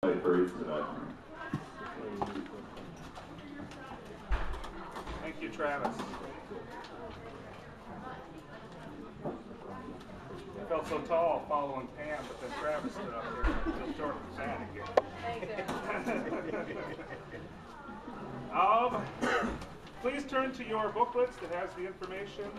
Thank you, Travis. I felt so tall following Pam, but then Travis stood up there and I feel short of the again. Please turn to your booklets that has the information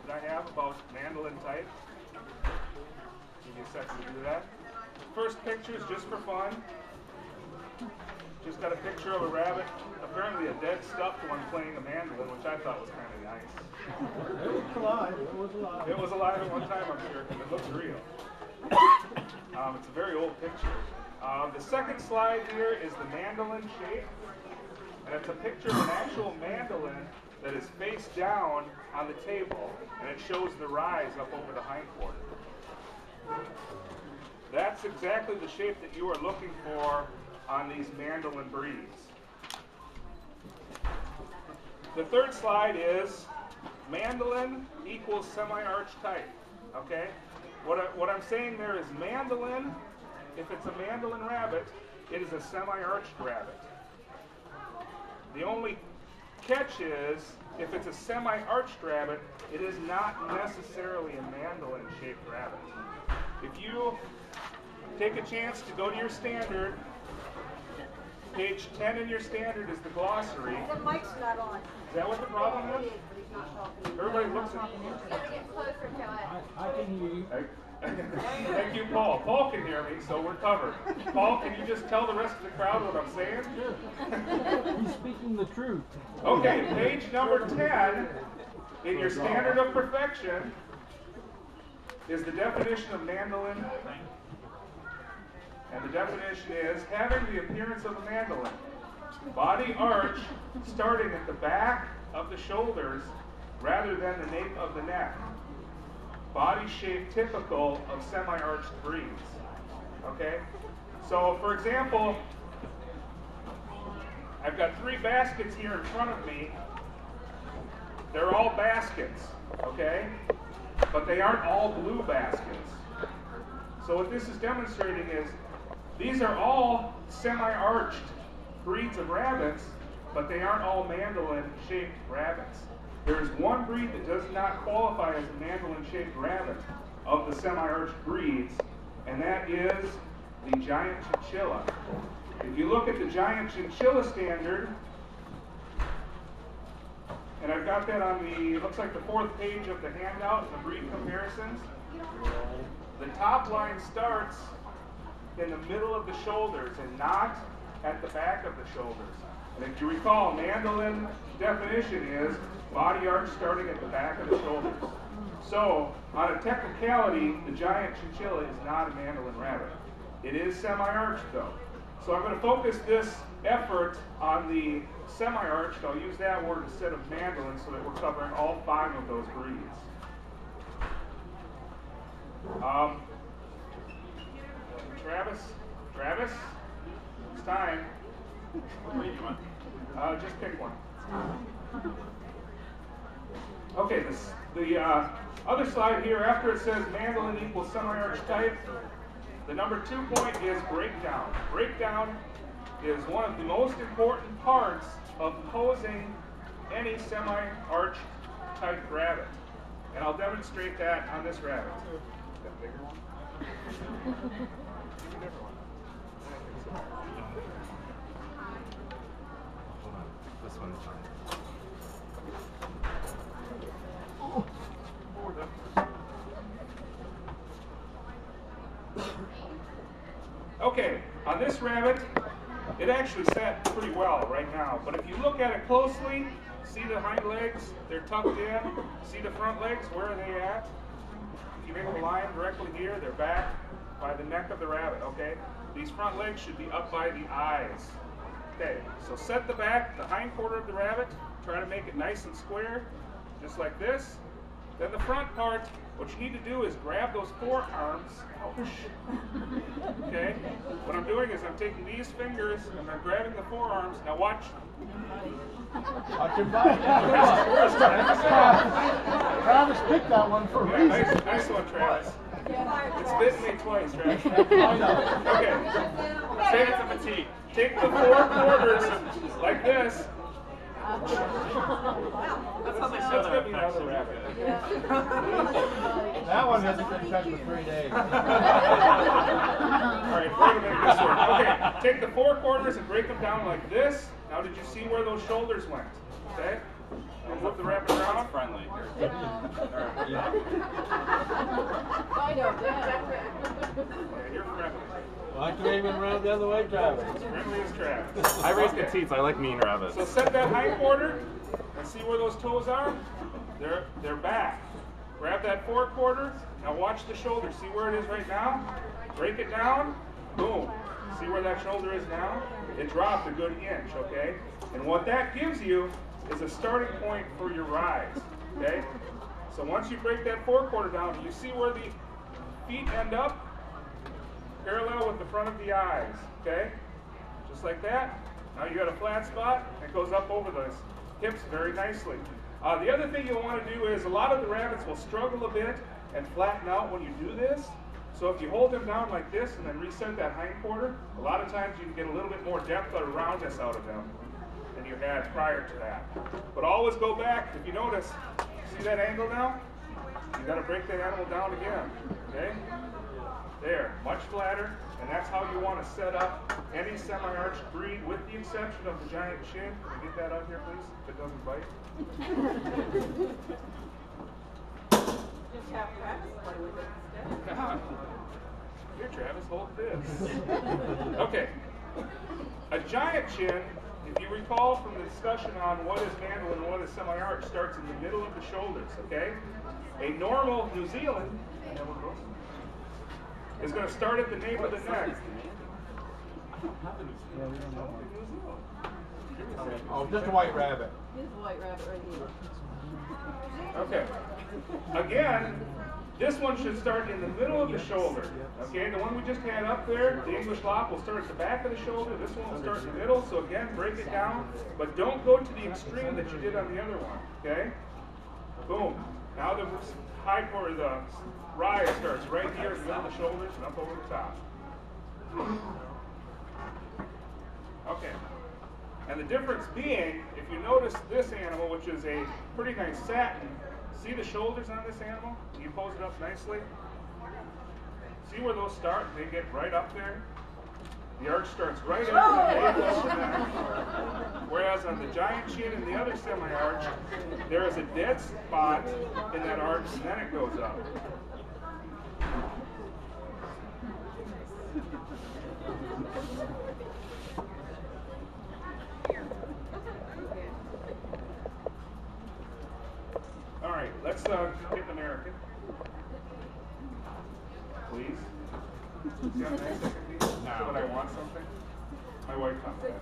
that I have about mandolin type. Give me a second to do that. First picture is just for fun. Just got a picture of a rabbit, apparently a dead stuffed one playing a mandolin, which I thought was kind of nice. It was alive. It was alive. It was alive at one time, I'm sure, because it looks real. It's a very old picture. The second slide here is the mandolin shape. And it's a picture of an actual mandolin that is face down on the table, and it shows the rise up over the hindquarter. That's exactly the shape that you are looking for on these mandolin breeds. The third slide is mandolin equals semi-arch type. Okay? What I'm saying there is mandolin, if it's a mandolin rabbit, it is a semi-arched rabbit. The only catch is, if it's a semi-arched rabbit, it is not necessarily a mandolin-shaped rabbit. If you take a chance to go to your standard, page 10 in your standard is the glossary. The mic's not on. Is that what the problem is? Everybody looks at me. I can hear you. Thank you, Paul. Paul can hear me, so we're covered. Paul, can you just tell the rest of the crowd what I'm saying? Sure. He's speaking the truth. Okay, page number 10 in your standard of perfection is the definition of mandolin. And the definition is having the appearance of a mandolin. Body arch starting at the back of the shoulders rather than the nape of the neck. Body shape typical of semi-arched breeds. Okay? So, for example, I've got 3 baskets here in front of me. They're all baskets, okay? But they aren't all blue baskets. So what this is demonstrating is these are all semi-arched breeds of rabbits, but they aren't all mandolin-shaped rabbits. There's one breed that does not qualify as a mandolin-shaped rabbit of the semi-arched breeds, and that is the giant chinchilla. If you look at the giant chinchilla standard, and I've got that on the, looks like the 4th page of the handout, the breed comparisons. The top line starts in the middle of the shoulders and not at the back of the shoulders. And if you recall, mandolin definition is body arch starting at the back of the shoulders. So, on a technicality, the giant chinchilla is not a mandolin rabbit. It is semi-arched though. So I'm going to focus this effort on the semi-arched. I'll use that word instead of mandolin so that we're covering all 5 of those breeds. Travis, it's time. What breed do you want? Just pick one. Okay, the other slide here, after it says mandolin equals semi-arch type, the number 2 point is breakdown. Breakdown is one of the most important parts of posing any semi-arch type rabbit. And I'll demonstrate that on this rabbit. That bigger one? Give me a different one. Hold on. This one's fine. Okay, on this rabbit, it actually sat pretty well right now. But if you look at it closely, see the hind legs, they're tucked in. See the front legs, where are they at? If you make a line directly here, they're back by the neck of the rabbit, okay? These front legs should be up by the eyes. Okay, so set the back, the hind quarter of the rabbit, try to make it nice and square, just like this. Then the front part, what you need to do is grab those forearms. Ouch. Okay? What I'm doing is I'm taking these fingers and I'm grabbing the forearms. Now watch. Watch your back. Travis picked that one for me. Nice one, Travis. It's bitten me twice, Travis. Okay. take It's a petite. Take the 4 quarters like this. That's how they show Let's their give me another affection. rabbit. That one hasn't been touched for 3 days. All right, we're gonna make this work. Okay, take the 4 quarters and break them down like this. Now, did you see where those shoulders went? Okay. And flip the rabbit around. Friendly. I know that. Yeah, you're friendly. Well, I can't even run the other way, Travis. Friendly as Travis. I raise Okay. petites. I like mean rabbits. So set that hind quarter and see where those toes are. They're back. Grab that 4 quarter. Now watch the shoulder. See where it is right now? Break it down. Boom. See where that shoulder is now? It dropped a good inch, okay? And what that gives you is a starting point for your rise, okay? So once you break that 4 quarter down, you see where the feet end up? Parallel with the front of the eyes, okay? Just like that. Now you got a flat spot. It goes up over the hips very nicely. The other thing you'll want to do is a lot of the rabbits will struggle a bit and flatten out when you do this. So if you hold them down like this and then reset that hind quarter, a lot of times you can get a little bit more depth or roundness out of them than you had prior to that. But always go back. If you notice, see that angle now? You got to break that animal down again, okay? There, much flatter, and that's how you want to set up any semi-arched breed, with the exception of the giant chin. Can you get that out here, please, if it doesn't bite? Just have Travis play with it instead. Here, Travis, hold this. Okay. A giant chin, if you recall from the discussion on what is mandolin and what is semi-arch, starts in the middle of the shoulders, okay? A normal New Zealand is going to start at the nape of the neck. Oh, just a white rabbit. Here's the white rabbit right here. Okay. Again, this one should start in the middle of the shoulder. Okay, the one we just had up there, the English lop, will start at the back of the shoulder. This one will start in the middle. So again, break it down, but don't go to the extreme that you did on the other one. Okay? Boom. Now the high part of the rise starts right here in the middle of the shoulders and up over the top. Okay. And the difference being, if you notice this animal, which is a pretty nice satin, see the shoulders on this animal? You pose it up nicely. See where those start? They get right up there. The arch starts right at the navel of the neck. Whereas on the giant chin and the other semi-arch, there is a dead spot in that arch, and then it goes up. All right, let's get an American. Please. See how nice I can be? When I want something? My wife comes back.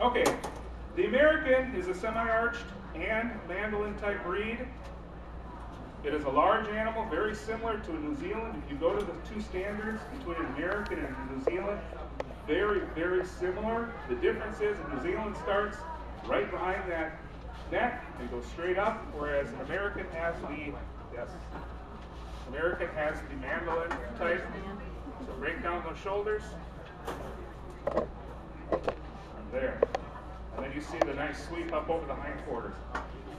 Okay, the American is a semi-arched and mandolin type breed. It is a large animal, very similar to a New Zealand. If you go to the two standards between an American and a New Zealand, very, very similar. The difference is a New Zealand starts right behind that neck and goes straight up, whereas an American has the, American has the mandolin type. So break down those shoulders. And there. And then you see the nice sweep up over the hindquarters.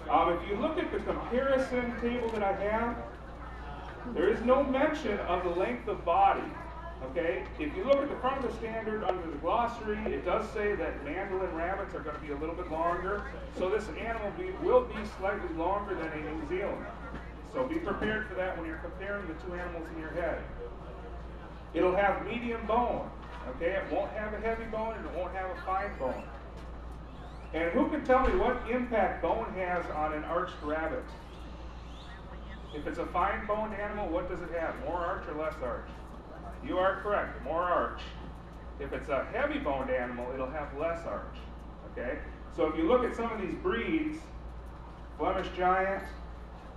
If you look at the comparison table that I have, there is no mention of the length of body. Okay? If you look at the front of the standard under the glossary, it does say that mandolin rabbits are going to be a little bit longer. So this animal will be slightly longer than a New Zealand. So be prepared for that when you're comparing the two animals in your head. It'll have medium bone. Okay? It won't have a heavy bone and it won't have a fine bone. And who can tell me what impact bone has on an arched rabbit? If it's a fine boned animal, what does it have? More arch or less arch? You are correct, more arch. If it's a heavy boned animal, it'll have less arch. Okay? So if you look at some of these breeds, Flemish Giant,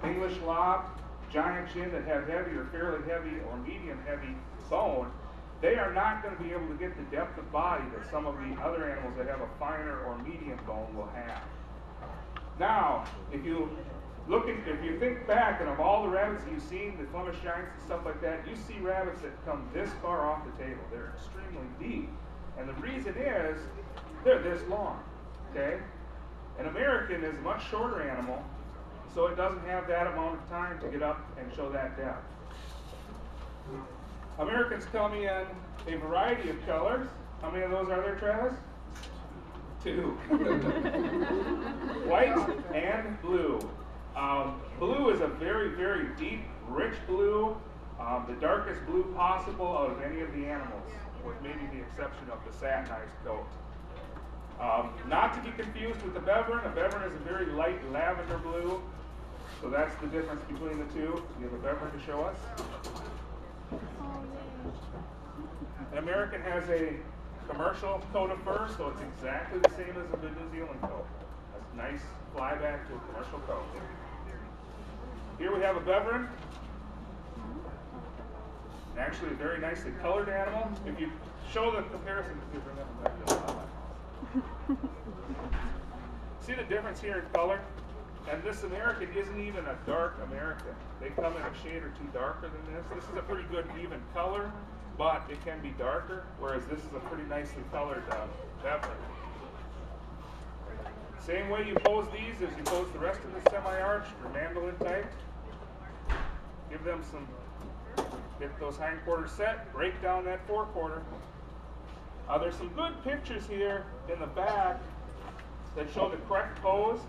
English Lop, Giant Chin that have heavy or fairly heavy or medium heavy bone, they are not going to be able to get the depth of body that some of the other animals that have a finer or medium bone will have. Now, if you if you think back, and of all the rabbits that you've seen, the Flemish Giants and stuff like that, you see rabbits that come this far off the table. They're extremely deep. And the reason is, they're this long, okay? An American is a much shorter animal, so it doesn't have that amount of time to get up and show that depth. Americans come in a variety of colors. How many of those are there, Travis? 2. White and blue. Blue is a very, very deep, rich blue, the darkest blue possible out of any of the animals, with maybe the exception of the satinized coat. Not to be confused with the Bevern. A Bevern is a very light lavender blue, so that's the difference between the two. You have a Bevern to show us. An American has a commercial coat of fur, so it's exactly the same as the New Zealand coat. A nice flyback to a commercial coat. Here we have a Bevern. Actually, a very nicely colored animal. If you show the comparison, see the difference here in color? And this American isn't even a dark American. They come in a shade or two darker than this. This is a pretty good even color, but it can be darker, whereas this is a pretty nicely colored Bevern. Same way you pose these as you pose the rest of the semi-arched or mandolin type. Give them some, get those hindquarters set, break down that forequarter. There's some good pictures here in the back that show the correct pose.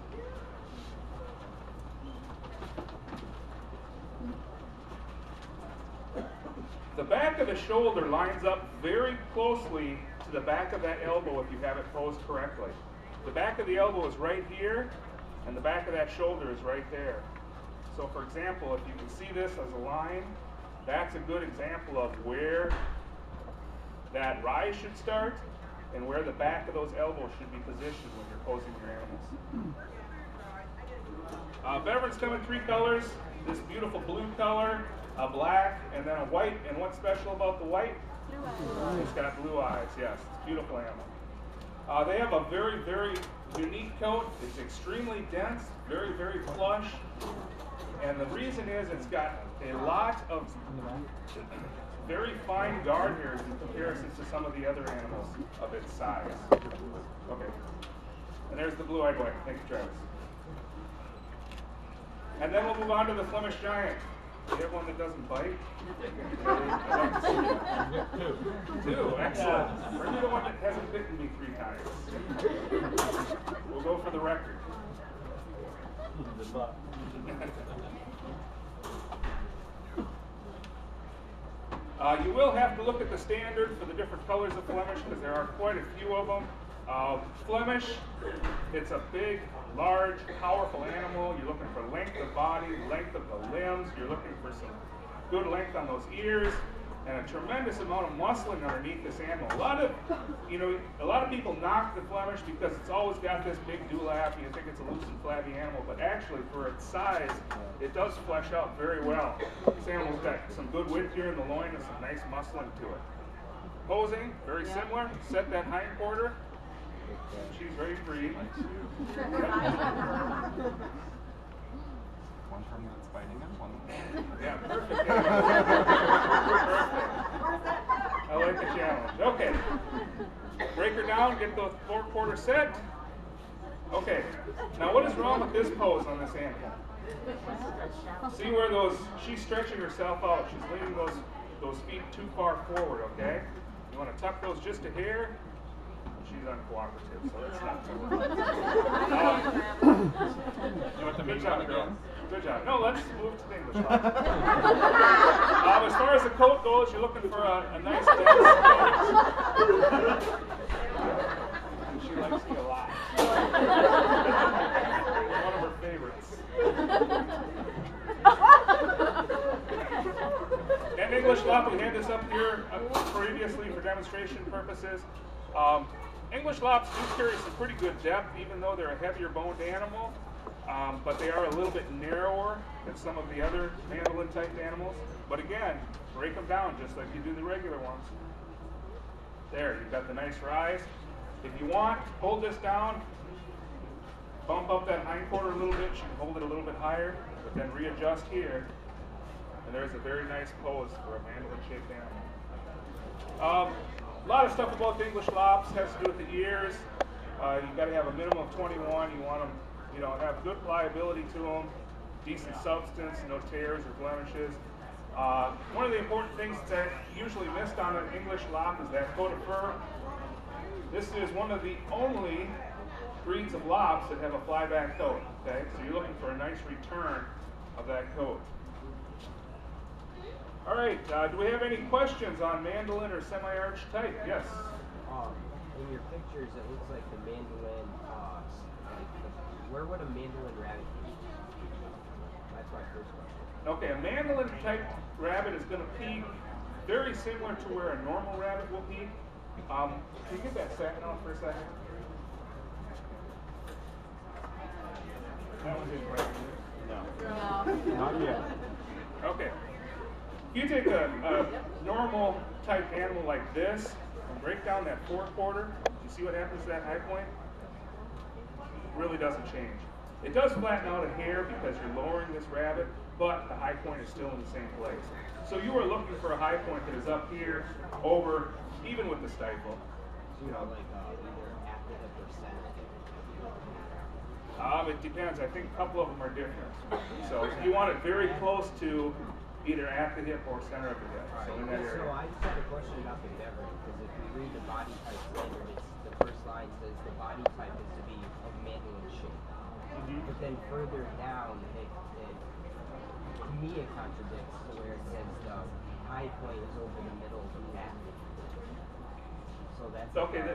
The back of the shoulder lines up very closely to the back of that elbow if you have it posed correctly. The back of the elbow is right here, and the back of that shoulder is right there. So for example, if you can see this as a line, that's a good example of where that rise should start and where the back of those elbows should be positioned when you're posing your animals. Beverns come in 3 colors, this beautiful blue color, a black, and then a white. And what's special about the white? It's got blue eyes, yes. It's a beautiful animal. They have a very, very unique coat. It's extremely dense, very, very plush. And the reason is it's got a lot of very fine guard hairs in comparison to some of the other animals of its size. Okay. And there's the blue-eyed white. Thank you, Travis. And then we'll move on to the Flemish Giant. Do you have one that doesn't bite? I'd like to see it. 2, excellent. Bring me the one that hasn't bitten me 3 times. We'll go for the record. You will have to look at the standard for the different colors of Flemish because there are quite a few of them. Flemish, it's a big, large, powerful animal. You're looking for length of body, length of the limbs. You're looking for some good length on those ears, and a tremendous amount of muscling underneath this animal. A lot of people knock the Flemish because it's always got this big dewlap. You think it's a loose and flabby animal, but actually, for its size, it does flesh out very well. This animal's got some good width here in the loin and some nice muscling to it. Posing, very similar. Set that hindquarter. She's ready to breathe. One person that's biting him, one. Yeah, perfect. Perfect. I like the challenge. Okay. Break her down, get the forequarter set. Okay. Now what is wrong with this pose on this animal? See where she's stretching herself out. She's leaning those feet too far forward, okay? You want to tuck those just a hair. She's uncooperative, so that's not good. You want the Good meat job, one girl. again? Good job. No, let's move to the English line. As far as the coat goes, you're looking for a nice dense coat. She likes me a lot. One of her favorites. And English lop, we had this up here previously for demonstration purposes. English lops do carry some pretty good depth, even though they're a heavier boned animal, but they are a little bit narrower than some of the other mandolin type animals. But again, break them down just like you do the regular ones. There, you've got the nice rise. If you want, hold this down. bump up that hind quarter a little bit, you can hold it a little bit higher, but then readjust here. And there's a very nice pose for a mandolin-shaped animal. A lot of stuff about the English lops has to do with the ears. You've got to have a minimum of 21. You want them, have good pliability to them, decent substance, no tears or blemishes. One of the important things that's usually missed on an English lop is that coat of fur. This is one of the only breeds of lops that have a flyback coat. Okay, so you're looking for a nice return of that coat. All right, do we have any questions on mandolin or semi-arch type? Yes? In your pictures, it looks like the mandolin, where would a mandolin rabbit be? That's my first question. Okay, a mandolin type rabbit is going to peak very similar to where a normal rabbit will peak. Can you get that satin off for a second? That one didn't break. No. Not yet. Okay. If you take a normal type animal like this and break down that forequarter, you see what happens to that high point? It really doesn't change. It does flatten out a hair because you're lowering this rabbit, but the high point is still in the same place. So you are looking for a high point that is up here, over, even with the stifle. Either after hip or center. It depends. I think a couple of them are different. So you want it very close to either at the hip or center of the hip. So in that area. So I just had a question about the endeavor, because if you read the body type standard, the first line says the body type is to be of mandolin shape. But then further down, to me it contradicts to where it says the high point is over the middle of the back. So that's okay.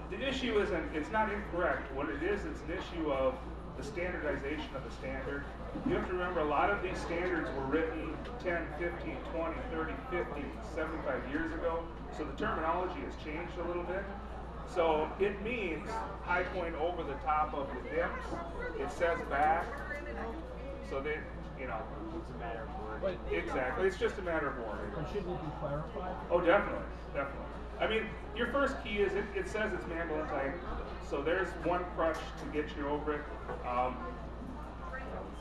The issue isn't, it's not incorrect. What it is, it's an issue of the standardization of the standard. You have to remember a lot of these standards were written 10, 15, 20, 30, 50, 75 years ago. So the terminology has changed a little bit. So it means high point over the top of the hips. It says back. So they, it's a matter of wording. Exactly. It's just a matter of wording. But shouldn't it be clarified? Oh, definitely. Definitely. I mean, your first key is it says it's mandolin type. So there's one crutch to get you over it. What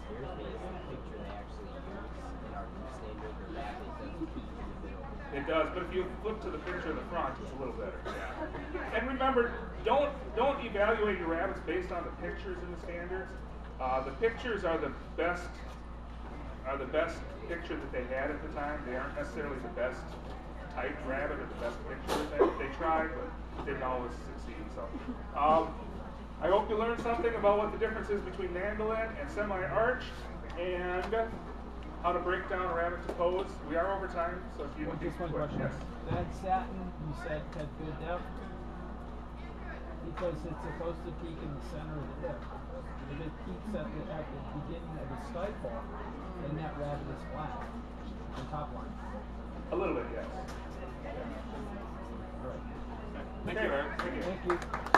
scares me is the picture they actually use in our new standard, the rabbit does peak in the middle. It does, but if you flip to the picture of the front, it's a little better. Yeah. And remember, don't evaluate your rabbits based on the pictures in the standards. The pictures are the best picture that they had at the time. They aren't necessarily the best type rabbit or the best picture. They tried, but didn't always succeed. So, I hope you learned something about what the difference is between mandolin and semi-arch, and how to break down a rabbit to pose. We are over time, so if you have Just one question. yes. That satin, you said, had good depth? Because it's supposed to peak in the center of the hip. If it peaks at the beginning of the stifle, then that rabbit is flat, the top line. A little bit, yes. All right. Thank you, Eric. Thank you. Thank you.